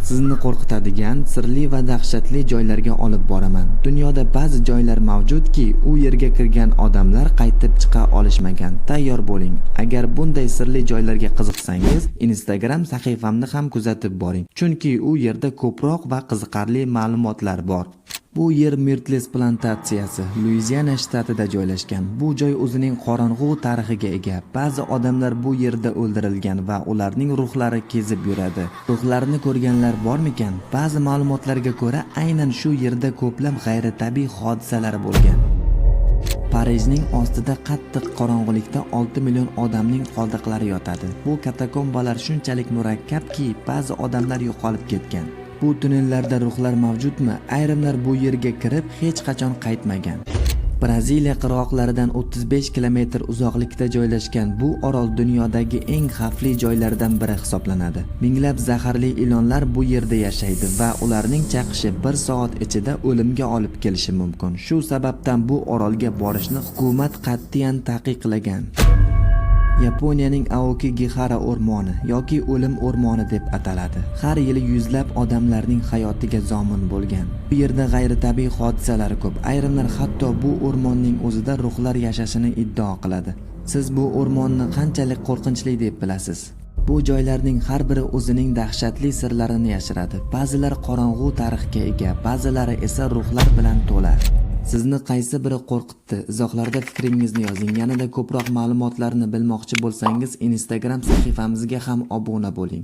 Sizni qo'rqitadigan, sirli va dahshatli joylarga olib boraman. Dunyoda ba'zi joylar mavjudki, u yerga kirgan odamlar qaytib chiqa olishmagan. Tayyor bo'ling. Agar bunday sirli joylarga qiziqsangiz, Instagram sahifamni ham kuzatib boring. Chunki u yerda ko'proq va qiziqarli ma'lumotlar bor. Bu yer Myrtles plantatsiyasi, Luiziana shtatida joylashgan. Bu joy o'zining qorong'u tarixiga ega. Ba'zi odamlar bu yerda o'ldirilgan va ularning ruhlari kezib yuradi. Ruhlarni ko'rganlar bormikan? Ba'zi ma'lumotlarga ko'ra, aynan shu yerda ko'plab g'ayritabiiy hodisalar bo'lgan. Parijning ostida qattiq qorong'ulikda 6 million odamning qoldiqlari yotadi. Bu katakombalar shunchalik murakkabki, ba'zi odamlar yo'qolib ketgan. Bu tunnellarda ruhlar mavjudmi? Ayrimlar bu yerga kirib hech qachon qaytmagan. Braziliya qirg'oqlaridan 35 kilometr uzoqlikda joylashgan bu orol dunyodagi eng xavfli joylardan biri hisoblanadi. Minglab zaharli ilonlar bu yerda yashaydi va ularning chaqishi 1 soat ichida o'limga olib kelishi mumkin. Shu sababdan bu orolga borishni hukumat qat'iyan taqiqlagan. Yaponiyaning Aokigahara o'rmoni yoki o'lim o'rmoni deb ataladi. Har yili yuzlab odamlarning hayotiga zomin bo'lgan. Bu yerda g'ayritabiiy hodisalar ko'p. Ayrimlar hatto bu o'rmonning o'zida ruhlar yashashini iddao qiladi. Siz bu o'rmonni qanchalik qo'rqinchli deb bilasiz? Bu joylarning har biri o'zining dahshatli sirlarini yashiradi. Ba'zilar qorong'u tarixga ega, ba'zilari esa ruhlar bilan to'la. Sizni qaysi biri qo'rqitdi? Izohlarda fikringizni yozing. Yanada ko'proq ma'lumotlarni bilmoqchi bo'lsangiz, Instagram sahifamizga ham obuna bo'ling.